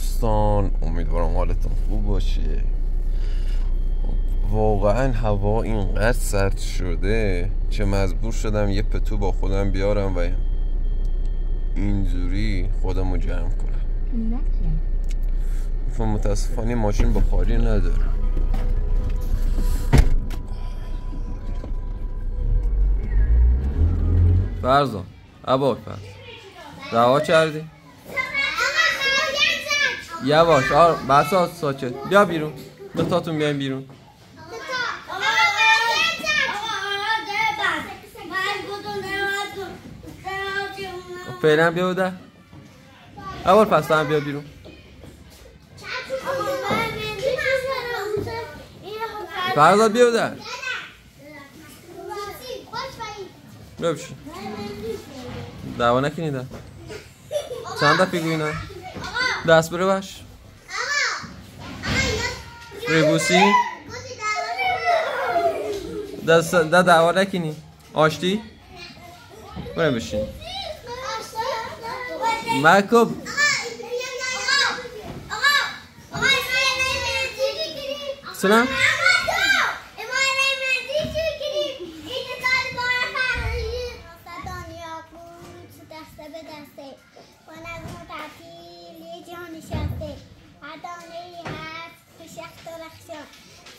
دوستان، امیدوارم حالتون خوب باشه. واقعا هوا اینقدر سرد شده که مجبور شدم یه پتو با خودم بیارم و اینجوری خودمو جمع کنم. متاسفانه ماشین بخاری نداره. فرزان ابوالفضل رها کردی؟ یواش بساط ساکت. بیا بیرون. دوتاتون بیاین بیرون. فعلا بیا بوده. ابوالفضل هم بیا بیرون. فرزاد بیا بوده. بیا بشین. دعوا نکنید. چند دفعه گوینا دست برو باش. ریبوسی دست دعوا نکنی. آشتی برو بشین. مکب سلام.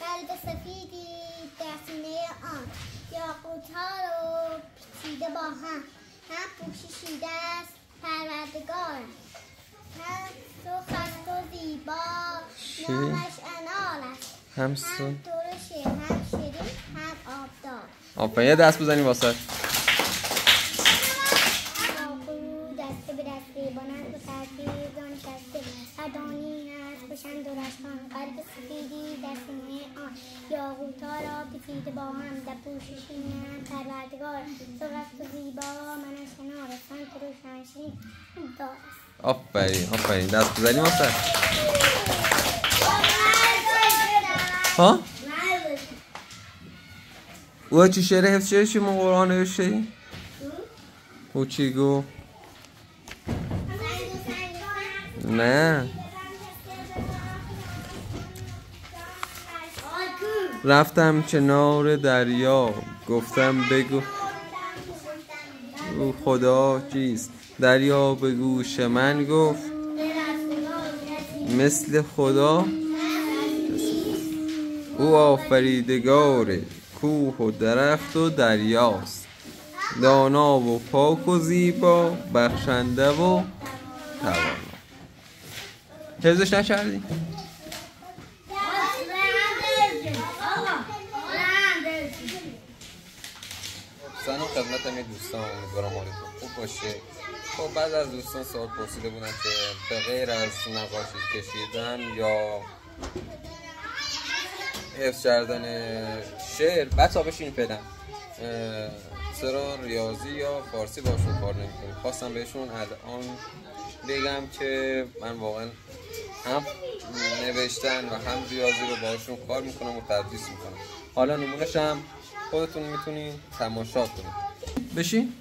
قلب سفیدی در سینه آن یاقوت‌ها رو پیچیده با هم پوشیده است پروردگار، هم سرخ است و زیبا نامش انار است، هم ترش هم شیرین هم آبدار. آفرین. یه دست بزنی واسه یاقوت دسته به دسته با نرم و ترتیب دانشسته هر دانی هست بشند و رشخان قلب سفیدی در سینه آن یاقوت‌ها را پیچیده با هم در پوششیم پروردگار، سرخ است و زیبا منش کنار است، هم ترش هم شیرین دار است. آفرین. دست بزنی واسه ها؟ او چی شعر حفظ شده چی ما قرآن نوشته؟ او چی گو؟ نه رفتم کنار دریا گفتم بگو او خدا چیست؟ دریا به گوش من گفت مثل خدا او آفریدگار کوه و درخت و دریاست، دانا و پاک و زیبا بخشنده و توانا. حفظش نکردی؟ سلام خدمت همه دوستان، امیدوارم حالتون خوب باشه. خب بعد از دوستان سوال پرسیده بودن که به غیر از نقاشی کشیدن یا حفظ کردن شعر بچه‌ها بشین فعلا چرا ریاضی یا فارسی باشون کار نمی‌کنیم. خواستم بهشون الان بگم که من واقعا هم نوشتن و هم ریاضی رو باشون کار میکنم و تدریس میکنم. حالا نمونه‌ش هم خودتون میتونین تماشا کنید. بشین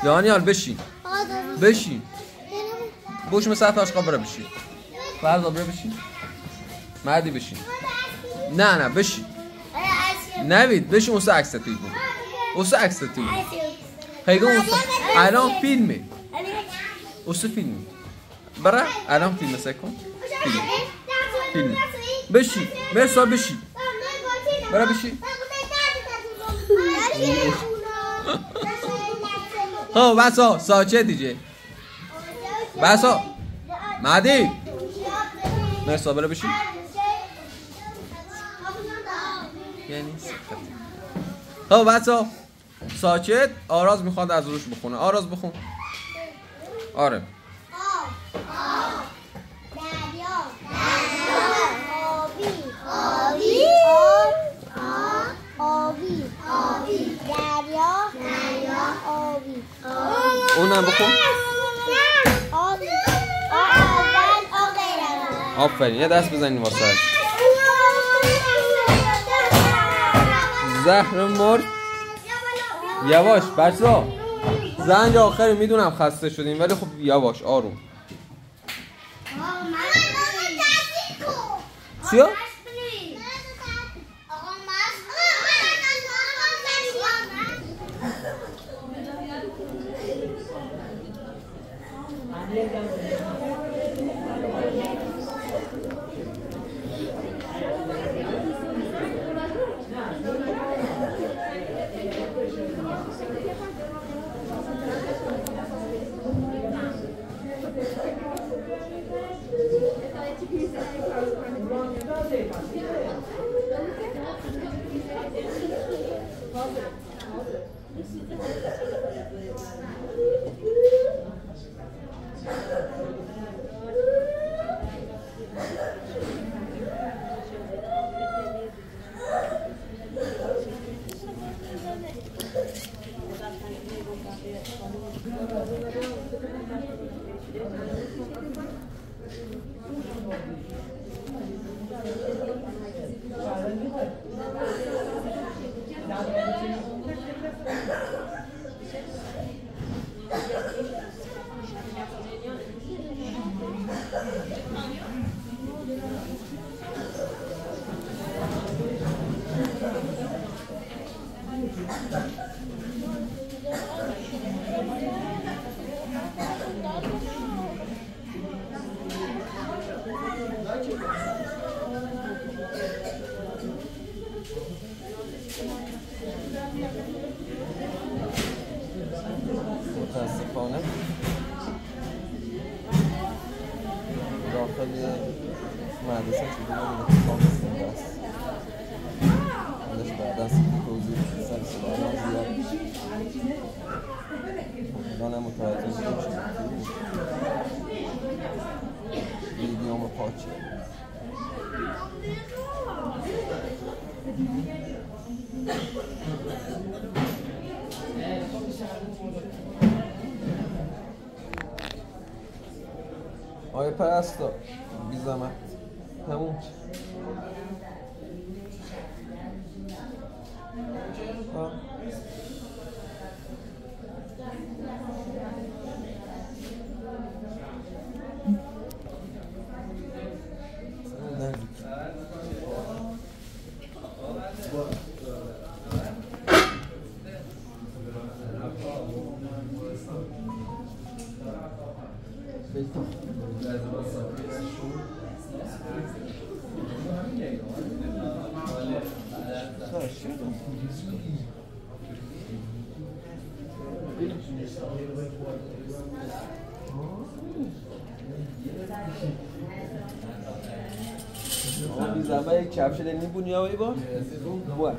دانیال بشین بوش مسافت آشقا برو بشین. فردا برو بشین. مردی بشین. نه بشین. نوید بشین. اوسه عکس توی هیگو الان فیلمه. اوسه فیلمه برا الان فیلم سکن. فیلم بشین. مرسا بشین. برا بشین. ها بسا ساکت دیگه. بسا مهدی مرسا برا بشین. یعنی ها بسا ساکت. آراز میخواد از روش بخونه. آراز بخون. آره اونم بخون. آفرین. یه دست بزنین واسه زهر مرد. یواش بچه‌ها، زنگ آخری میدونم خسته شدیم ولی خب یواش آروم. چیا؟ متاسفانه داخل مدرسه چیزی اتفاق افتاده است. ازش بعدا توضیح سر سوال زیاد الان متوجه میشم ویدیوم پاچه آیا پرستا بی زحمت تموم زمان یک کفش دنی بونی آوی با؟ بوه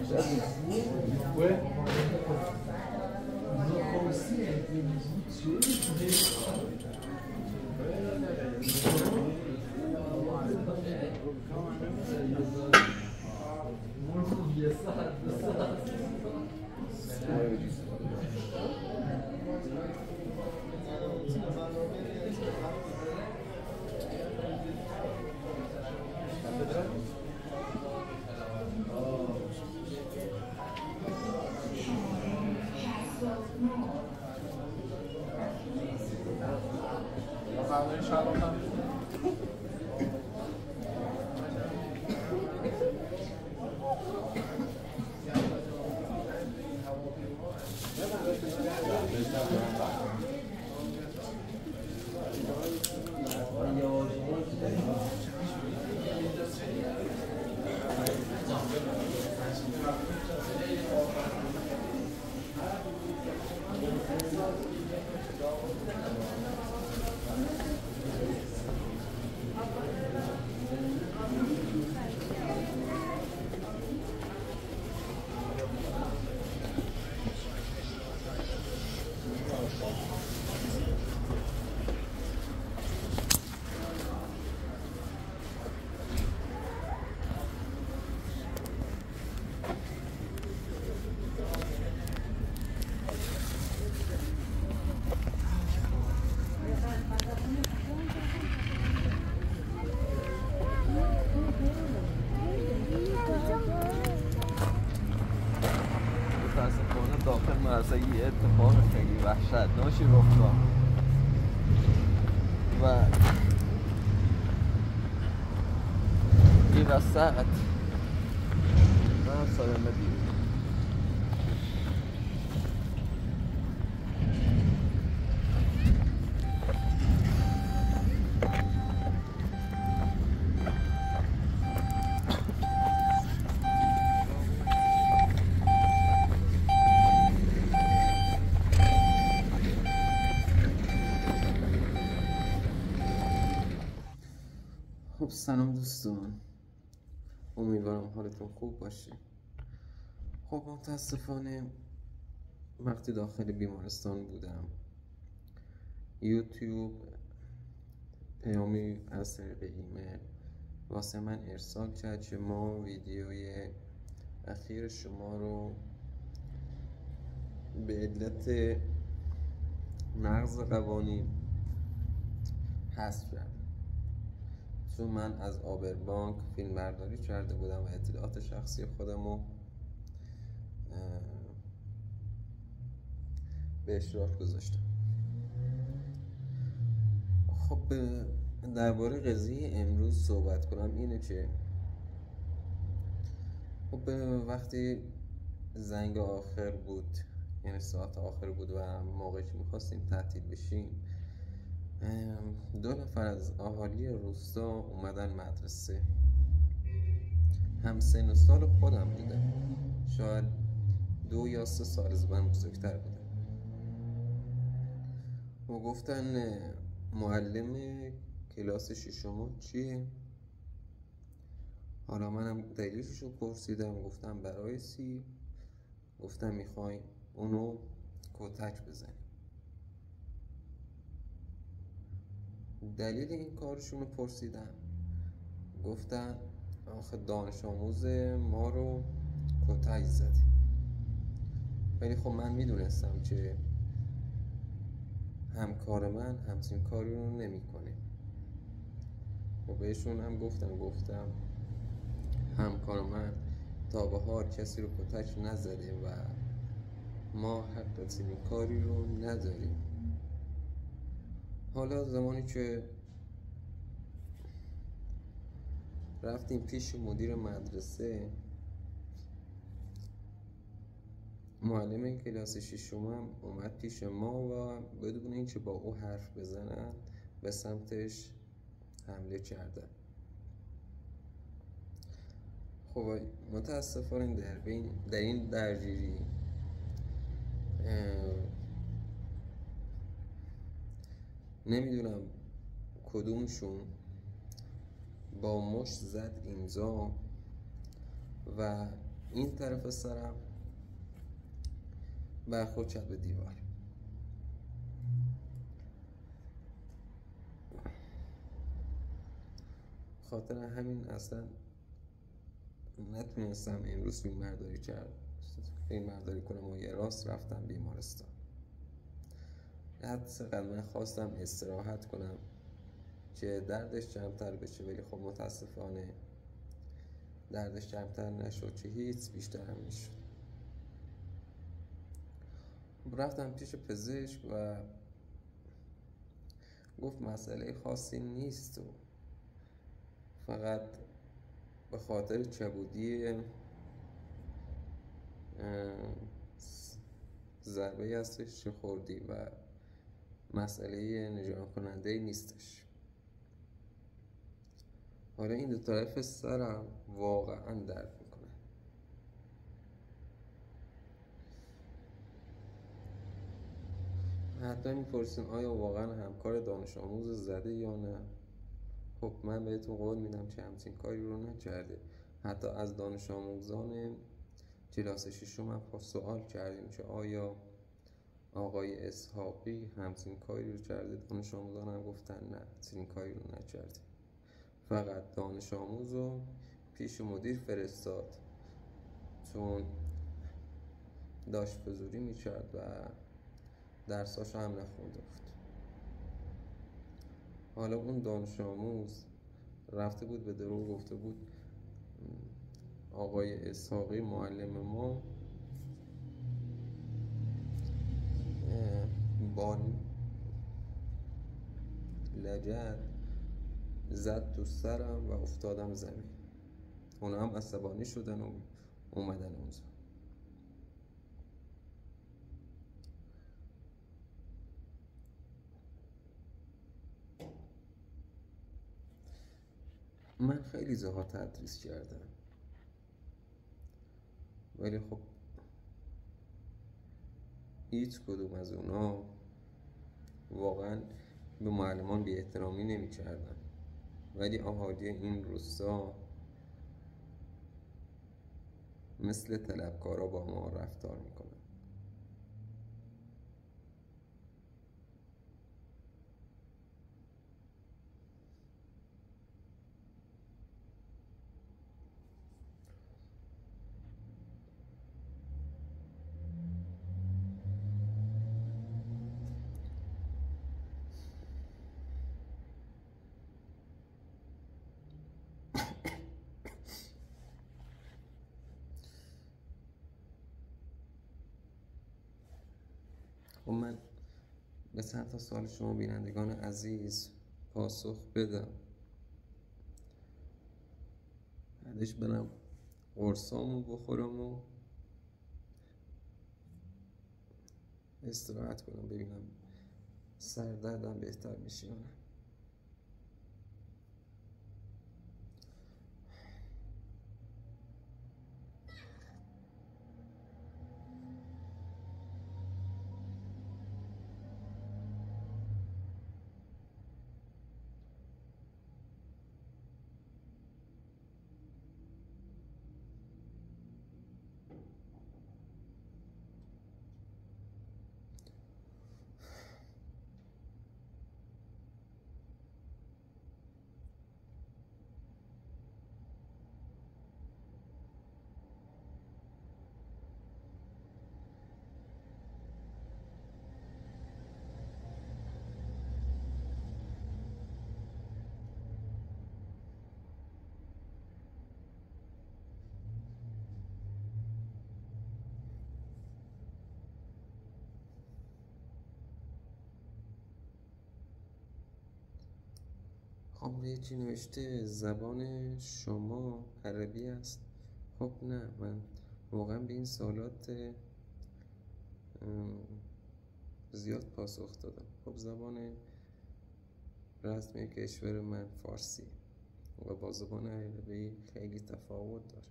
داخل مدرسه یه اتفاق خیلی وحشتناکی رخ داد و این وسط من سالمه بیرون. خب سلام دوستان، امیدوارم حالتون خوب باشه. خب متاسفانه وقتی داخل بیمارستان بودم یوتیوب پیامی از طریق ایمیل واسه من ارسال کرد که ما ویدیوی اخیر شما رو به علت نقض قوانین حذف کرد، چون من از آبربانک فیلم برداری کرده بودم و اطلاعات شخصی خودم رو به اشتراک گذاشتم. خب درباره قضیه امروز صحبت کنم اینه که خب وقتی زنگ آخر بود، یعنی ساعت آخر بود و موقعی که میخواستیم تعطیل بشیم، 2 نفر از اهالی روستا اومدن مدرسه. هم سن و سال خودم بودن، شاید 2 یا 3 سال از من بزرگتر بودن و گفتن معلم کلاس 6 چیه؟ حالا منم دلیلش رو پرسیدم، گفتم برای سی؟ گفتم میخوایم اونو کتک بزنیم. دلیل این کارشون رو پرسیدم، گفتن آخه دانش آموز ما رو کتک زدی. ولی خب من میدونستم که همکار من همچین کاری رو نمیکنه و بهشون هم گفتم همکار من تا به حال کسی رو کتک نزده و ما حق چنین کاری رو نداریم. حالا زمانی که رفتیم پیش مدیر مدرسه، معلم کلاس 6 هم اومد پیش ما و بدون اینکه با او حرف بزنن به سمتش حمله کردن. خب متاسفانه در این درگیری نمیدونم کدومشون با مشت زد اینجا و این طرف سرم برخورد کرد به دیوار. خاطر همین اصلا نتونستم امروز فیلم برداری کنم و یه راست رفتم بیمارستان. حتی چقدر من خواستم استراحت کنم که دردش کمتر بشه، ولی خب متاسفانه دردش کمتر نشد که هیچ بیشتر هم میشد. رفتم پیش پزشک و گفت مسئله خاصی نیست و فقط به خاطر کبودی ضربه هستش که خوردی و مسئله نگران کننده نیستش. حالا این 2 طرف سرم واقعا درد میکنه. حتی میپرسین آیا واقعا همکار دانش آموز زده یا نه؟ خب من بهتون قول میدم که همچین کاری رو نکرده. حتی از دانش آموزان کلاس 6 هم سوال کردیم که آیا آقای اسحاقی همچین کاری رو کرده؟ دانش آموزان هم گفتن نه، همچین کاری رو نکرده. فقط دانش آموز رو پیش مدیر فرستاد چون داشت فضولی میکرد و درساشو هم نخونده بود. حالا اون دانش آموز رفته بود به درو گفته بود آقای اسحاقی معلم ما با لگد زد تو سرم و افتادم زمین. اونا هم عصبانی شدن و اومدن اونجا. من خیلی جاها تدریس کردم، ولی خب هیچ کدوم از اونا واقعا به معلمان بی احترامی نمی کردن، ولی اهالی این روستا مثل طلبکارا با ما رفتار میکنن. خب من به چند تا سوال شما بینندگان عزیز پاسخ بدم، بعدش برم قرصامو بخورم و استراحت کنم، ببینم سردردم بهتر میشه یا نه. خب یه چی نوشته زبان شما عربی است. خب نه، من واقعا به این سوالات زیاد پاسخ دادم. خب زبان رسمی کشور من فارسی و با زبان عربی خیلی تفاوت داره.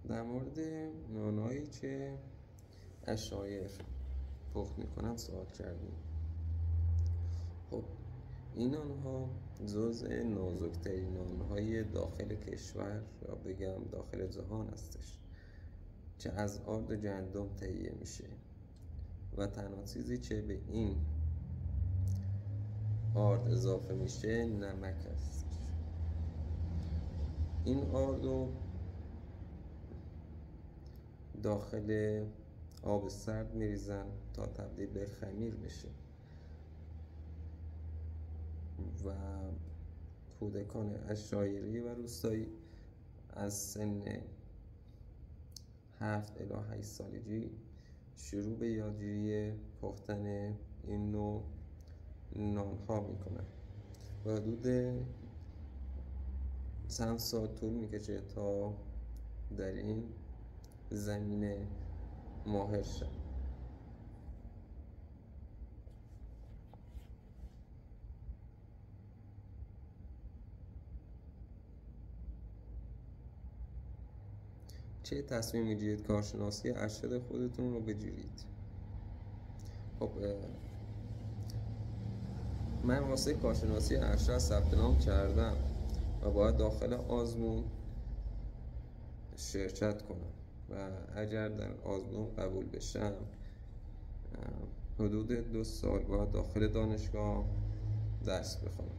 در مورد نانهایی که عشایر پخت میکنن سوال کردیم. خب این نانها جزء نازکترین نانهای داخل کشور یا بگم داخل جهان هستش که از آرد گندم تهیه میشه و تنها چیزی که به این آرد اضافه میشه نمک است. این آرد رو داخل آب سرد میریزن تا تبدیل به خمیر بشه و کودکان عشایری و روستایی از سن 7 الی 8 سالگی شروع به یادگیری پختن این نوع نانها میکنن و حدود چند سال طول میکشه تا در این زمینه ماهر شد. چه تصمیم میگیرید کارشناسی ارشد خودتون رو بگیرید؟ خب من واسه کارشناسی ارشد ثبت نام کردم و باید داخل آزمون شرکت کنم و اگر در آزمون قبول بشم حدود 2 سال باید داخل دانشگاه درس بخونم.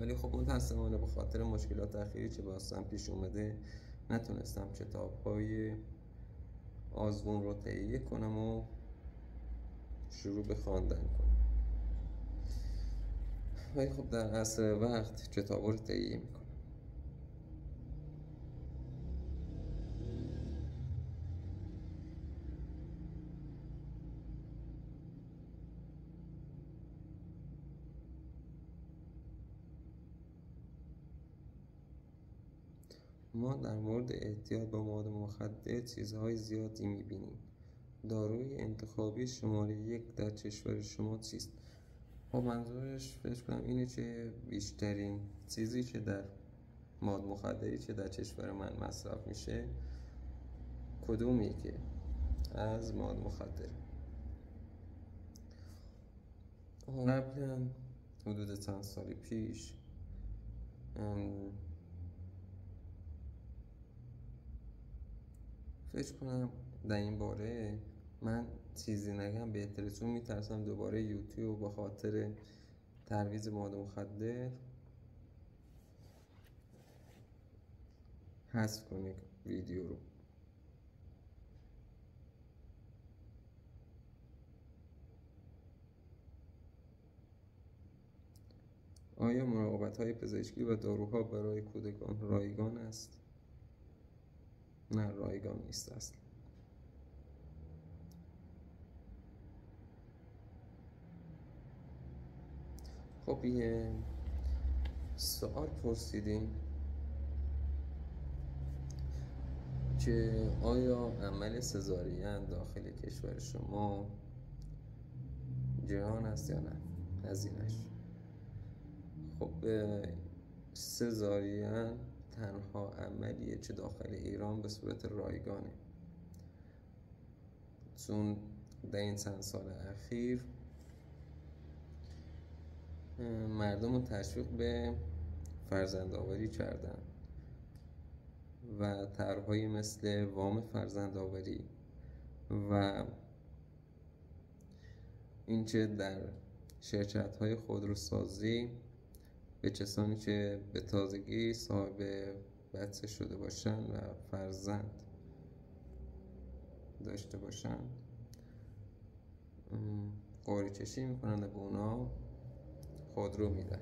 ولی خب متأسفانه به خاطر مشکلات اخیری که واسم پیش اومده نتونستم کتاب‌های آزمون رو تهیه کنم و شروع به خواندن کنیم. ولی خب در عصر وقت کتابا رو تهیه میکنم. ما در مورد احتیاط به مواد مخدر چیزهای زیادی میبینیم. داروی انتخابی شماره 1 در کشور شما چیست؟ خب منظورش فکر کنم اینه که بیشترین چیزی که در مواد مخدری که در کشور من مصرف میشه کدومی که از مواد مخدر. قبلا حدود چند سال پیش فکر کنم در این باره من چیزی نگم بهتره، چون میترسم دوباره یوتیوب به خاطر ترویج مواد مخدر حذف کنه ویدیو رو. آیا مراقبت‌های پزشکی و داروها برای کودکان رایگان است؟ نه، رایگان نیست اصلا. خب یه سوال پرسیدیم که آیا عمل سزارین داخل کشور شما جهان است یا نه، هزینه‌اش. خب سزارین تنها عملیه که داخل ایران به صورت رایگانه، چون در این چند سال اخیر مردم رو تشویق به فرزندآوری کردن و طرح‌هایی مثل وام فرزندآوری و اینکه در شرکت‌های خودروسازی به کسانی که به تازگی صاحب بچه شده باشن و فرزند داشته باشن قرعه کشی میکنن و به اونا خودرو میدن.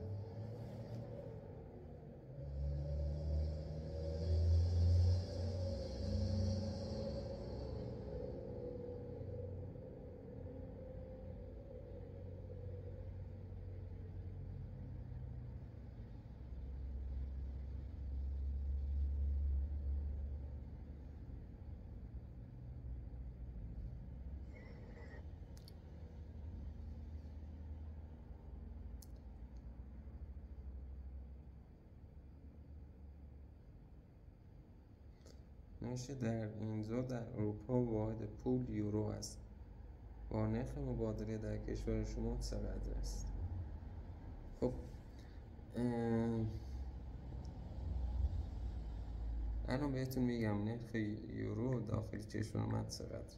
نوشته در اینجا در اروپا واحد پول یورو است. با نرخ مبادله در کشور شما چقدر است؟ خب الان بهتون میگم نرخ یورو داخل کشور من چقدر.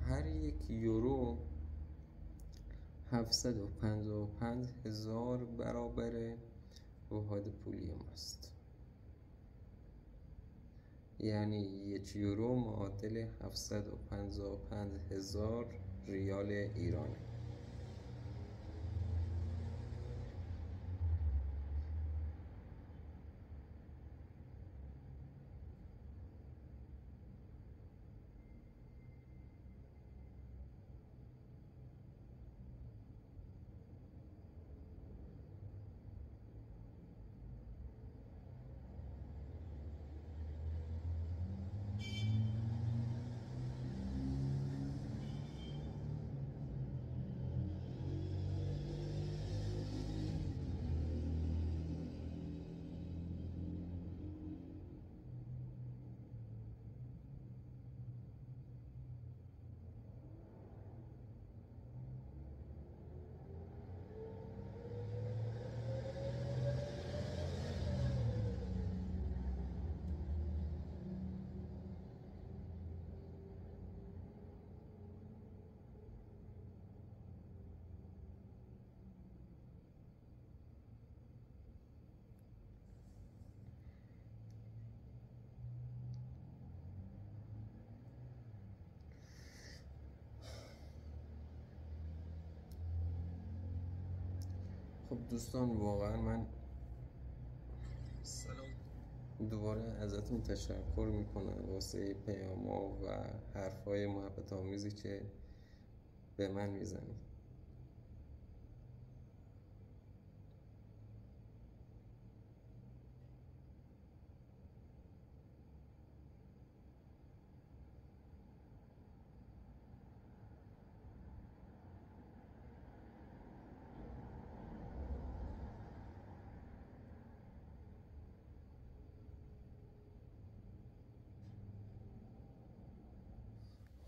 هر یک یورو 755,000 برابر واحد پولی ماست. یعنی 1 یورو معادل 755,000 ریال ایرانی. خب دوستان، واقعا من دوباره ازتون تشکر میکنم واسه پیام‌ها و حرفای محبت آمیزی که به من میزنید.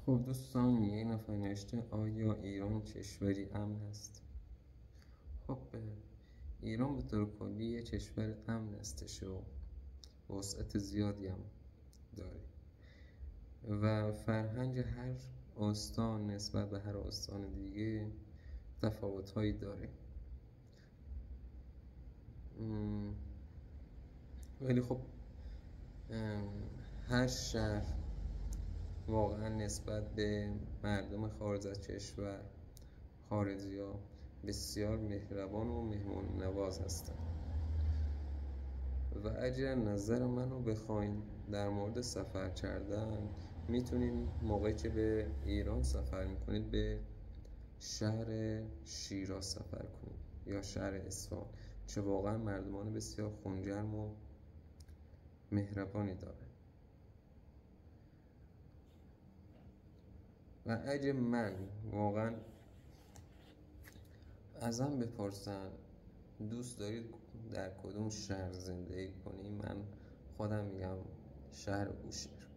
خب دوستان، یه نفر نوشته آیا ایران کشوری امن است؟ خب ایران به طور کلی یه کشور امن استش و وسعت زیادی هم داره و فرهنگ هر استان نسبت به هر استان دیگه تفاوت‌هایی داره. ولی خب هر شهر واقعا نسبت به مردم خارج از کشور، خارجی‌ها، بسیار مهربان و مهمون نواز هستن و اگر نظر منو بخواین در مورد سفر کردن، میتونین موقعی که به ایران سفر میکنید به شهر شیراز سفر کنید یا شهر اصفهان که واقعا مردمان بسیار خونگرم و مهربانی داره. و اگه من واقعا ازم بپرسن دوست دارید در کدوم شهر زندگی کنی، من خودم میگم شهر بوشهر.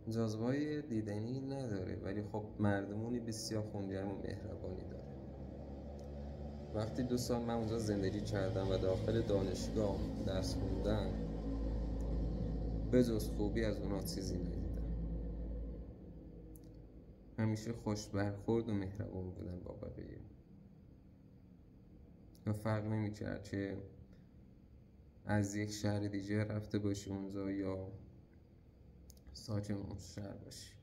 جاذبه‌های دیدنی نداره ولی خب مردمونی بسیار خونگرم و مهربانی داره. وقتی 2 سال من اونجا زندگی کردم و داخل دانشگاه درس خوندم، به جز خوبی از اونا چیزی ندیدم. همیشه خوش برخورد و مهربان بودن با بقیه و فرق نمی‌کرد که از یک شهر دیگه رفته باشی اونجا یا ساکن اون شهر باشی.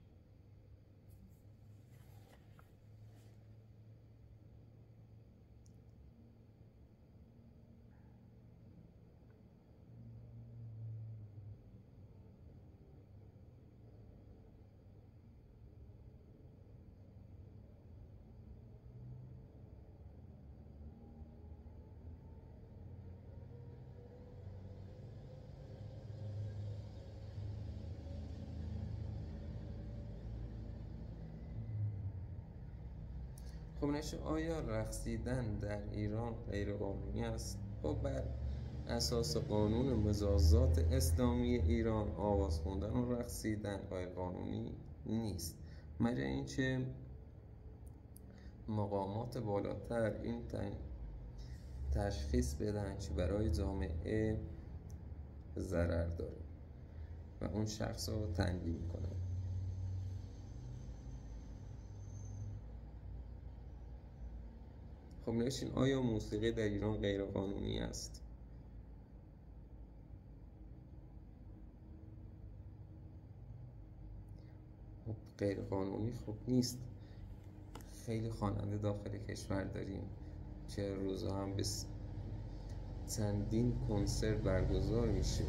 خب نشه آیا رقصیدن در ایران غیر قانونی است؟ خب بر اساس قانون مجازات اسلامی ایران آواز خوندن و رقصیدن غیر قانونی نیست، مگر اینکه مقامات بالاتر این تشخیص بدن که برای جامعه ضرر داره و اون شخص رو تنبیه کنن. خب نشین آیا موسیقی در ایران غیر قانونی است؟ خب غیر قانونی خب نیست. خیلی خواننده داخل کشور داریم که روزها هم به چندین کنسرت برگزار میشه.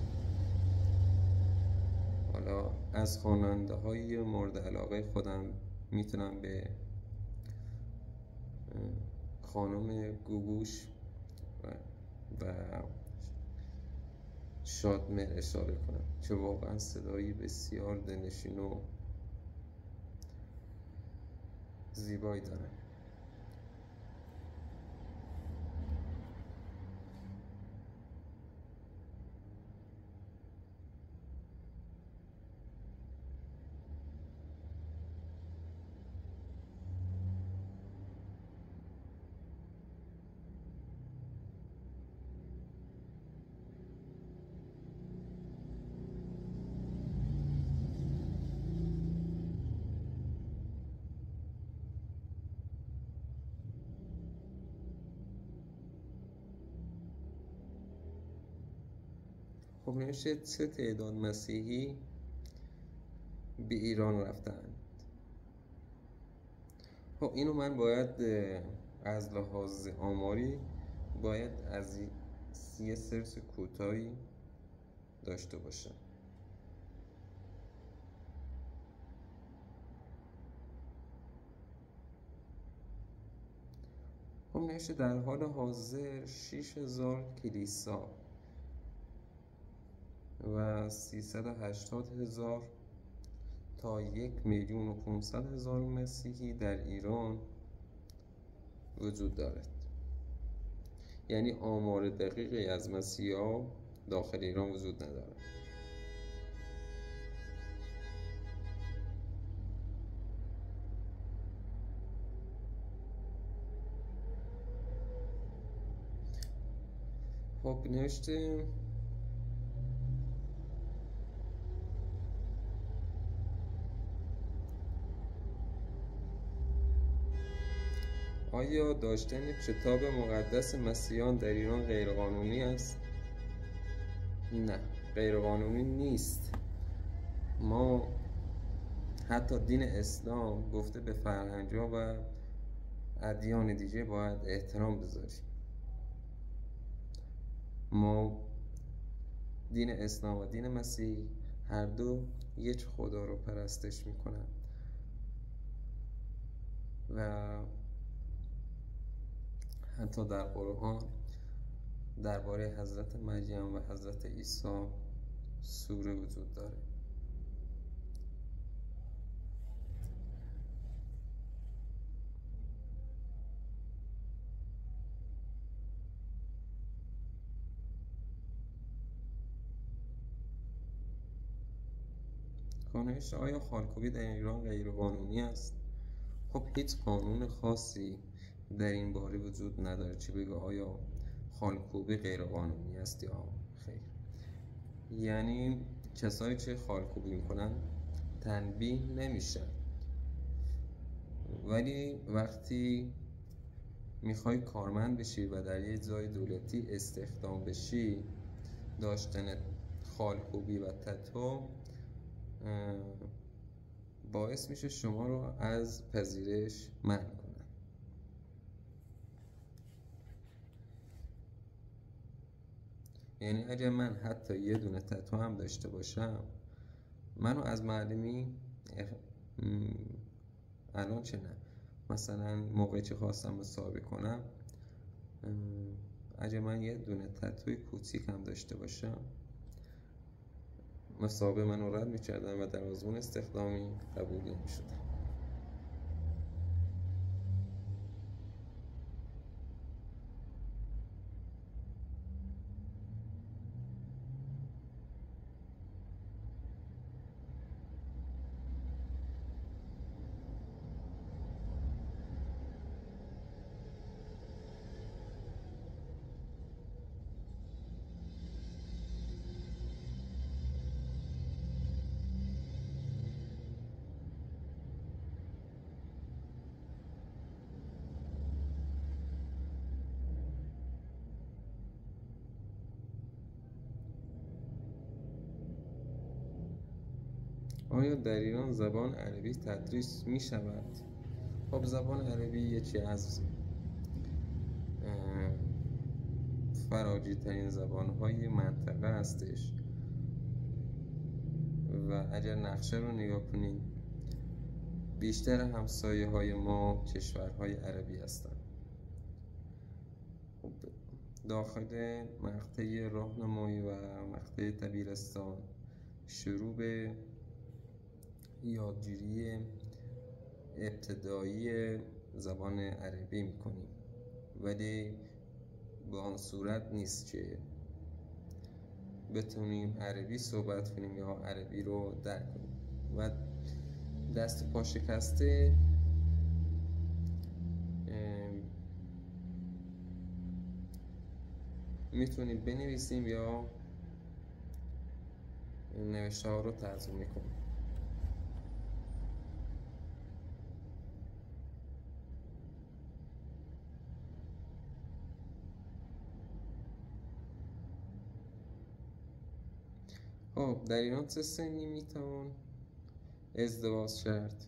حالا از خواننده های مورد علاقه خودم میتونم به خانم گوگوش و شادمهر اشاره کنم که واقعا صدایی بسیار دلنشین و زیبایی دارن. خب نمیشه چه تعداد مسیحی به ایران رفتند؟ خب اینو من باید از لحاظ آماری باید از یه سرس کوتاهی داشته باشه. خب نوشته در حال حاضر 6000 کلیسا و 380,000 تا 1,500,000 مسیحی در ایران وجود دارد. یعنی آمار دقیقی از مسیحا داخل ایران وجود ندارد. خب نوشته آیا داشتن کتاب مقدس مسیحیان در ایران غیرقانونی است؟ نه، غیرقانونی نیست. ما حتی دین اسلام گفته به فرهنگ‌ها و ادیان دیگه باید احترام بذاریم. ما دین اسلام و دین مسیح هر دو یک خدا رو پرستش میکنن و حتی در قرآن درباره حضرت مریم و حضرت عیسی سوره وجود داره. کانش آیا خالکوبی در ایران غیر قانونی است؟ خب هیچ قانون خاصی در این باره وجود نداره چه بگه آیا خالکوبی غیر قانونی است یا خیر. یعنی کسایی که خالکوبی میکنن تنبیه نمیشن، ولی وقتی میخوای کارمند بشی و در یه جای دولتی استخدام بشی، داشتن خالکوبی و تتو باعث میشه شما رو از پذیرش منع کنن. یعنی اگر من حتی یه دونه تتو هم داشته باشم، منو از معلمی الان چه نه، مثلا موقعی که خواستم مصاحبه کنم، اگر من یه دونه تتوی کوچیک هم داشته باشم، مصاحبه منو رد میکردن و در آزمون استخدامی قبول نمیشدم. آیا در ایران زبان عربی تدریس می شود؟ خب زبان عربی یکی از فراگیر ترین زبان‌های منطقه هستش و اگر نقشه رو نگاه کنید بیشتر همسایه های ما کشورهای عربی هستند. خب داخل مقطع راهنمایی و مقطع دبیرستان شروع به یادگیری ابتدایی زبان عربی میکنیم، ولی به آن صورت نیست که بتونیم عربی صحبت کنیم یا عربی رو درک کنیم و دست پا شکسته میتونیم بنویسیم یا نوشته ها رو ترجمه کنیم. خب در ایران چه سنی میتوان ازدواج کرد؟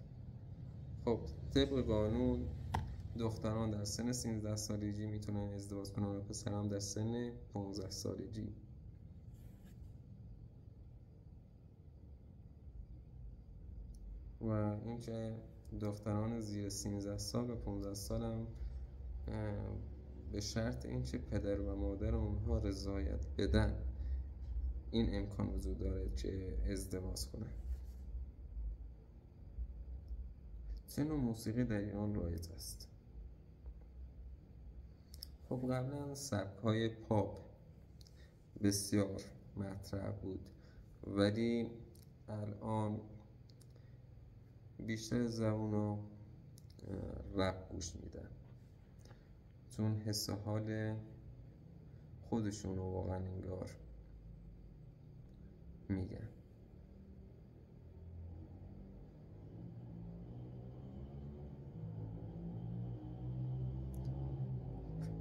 خب طبق قانون دختران در سن 13 سالگی میتونن ازدواج کنن و پسران در سن 15 سالگی. و اینکه دختران زیر 13 سال و 15 سال هم به شرط اینکه پدر و مادر اونها رضایت بدن این امکان وجود داره که ازدواج کنن. چه نوع موسیقی در ایران رایج است؟ خب قبلا سبک‌های پاپ بسیار مطرح بود، ولی الان بیشتر زبونا رپ گوش میدن، چون حس حال خودشون رو واقعا انگار میگن.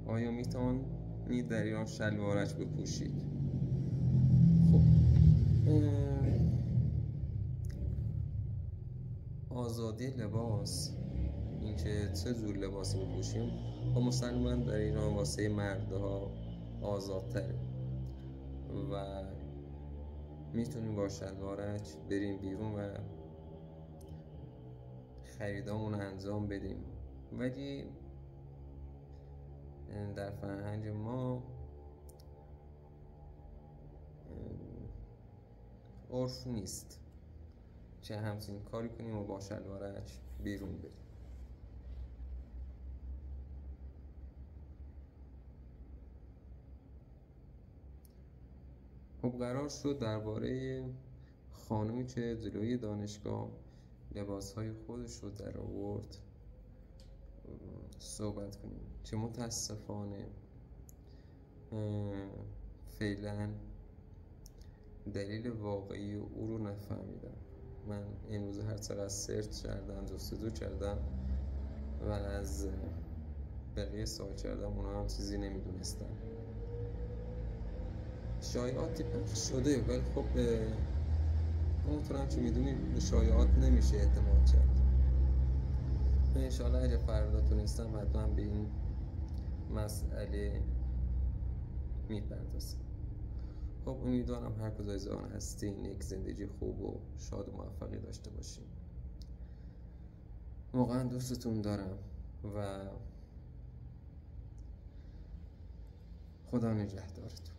آیا میتوانید در ایران شلوارک بپوشید؟ خب آزادی لباس، اینکه چه جور لباسی بپوشیم، و مسلماً در ایران واسه مردها آزادتره و میتونیم با شلوارک بریم بیرون و خریدامون انجام بدیم. ولی در فرهنگ ما عرف نیست که همچین کاری کنیم و با شلوارک بیرون بریم. خب قرار شد درباره خانومی که جلوی دانشگاه لباسهای خودش رو در آورد صحبت کنیم که متاسفانه فعلا دلیل واقعی او رو نفهمیدم. من امروز هر چقدر سرچ کردم، جستجو کردم و از بقیه سوال کردم، اونا هم چیزی نمیدونستن. شایعاتی پخش شده، ولی خب همونطور که میدونیم به شایعات نمیشه اعتماد کرد. انشاءالله اگه فردا تونستم حتما به این مسئله میپردازم. خب امیدوارم هر کجای جهان هستین یک زندگی خوب و شاد و موفقی داشته باشین. واقعا دوستتون دارم و خدا نگهدارتون.